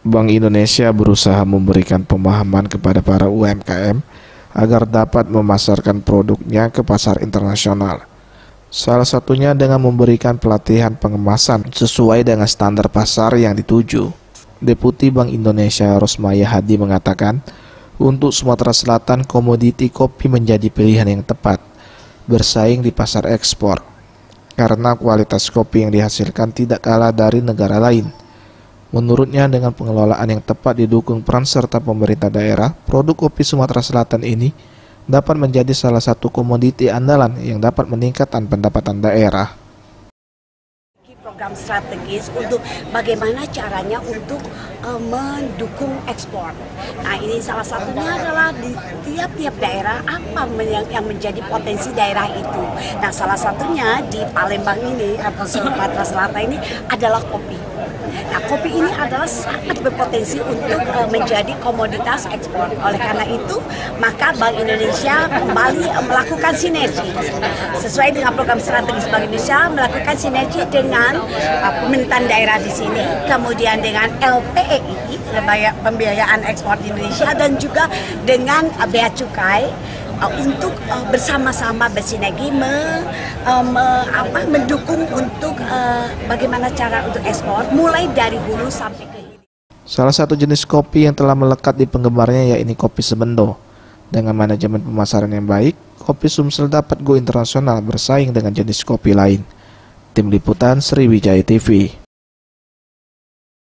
Bank Indonesia berusaha memberikan pemahaman kepada para UMKM agar dapat memasarkan produknya ke pasar internasional. Salah satunya dengan memberikan pelatihan pengemasan sesuai dengan standar pasar yang dituju. Deputi Bank Indonesia Rosmaya Hadi mengatakan, untuk Sumatera Selatan komoditi kopi menjadi pilihan yang tepat bersaing di pasar ekspor karena kualitas kopi yang dihasilkan tidak kalah dari negara lain. Menurutnya, dengan pengelolaan yang tepat didukung peran serta pemerintah daerah, produk kopi Sumatera Selatan ini dapat menjadi salah satu komoditi andalan yang dapat meningkatkan pendapatan daerah. Program strategis untuk bagaimana caranya untuk mendukung ekspor. Nah, ini salah satunya adalah di tiap-tiap daerah apa yang menjadi potensi daerah itu. Nah, salah satunya di Palembang ini atau Sumatera Selatan ini adalah kopi. Nah, kopi ini adalah sangat berpotensi untuk menjadi komoditas ekspor. Oleh karena itu, maka Bank Indonesia kembali melakukan sinergi. Sesuai dengan program strategis Bank Indonesia, melakukan sinergi dengan pemerintahan daerah di sini, kemudian dengan LPEI, Pembiayaan Ekspor Indonesia, dan juga dengan Bea Cukai, untuk bersama-sama bersinergi mendukung untuk bagaimana cara untuk ekspor mulai dari hulu sampai ke hilir. Salah satu jenis kopi yang telah melekat di penggemarnya yaitu kopi Semendo. Dengan manajemen pemasaran yang baik, kopi Sumsel dapat go internasional bersaing dengan jenis kopi lain. Tim Liputan Sriwijaya TV.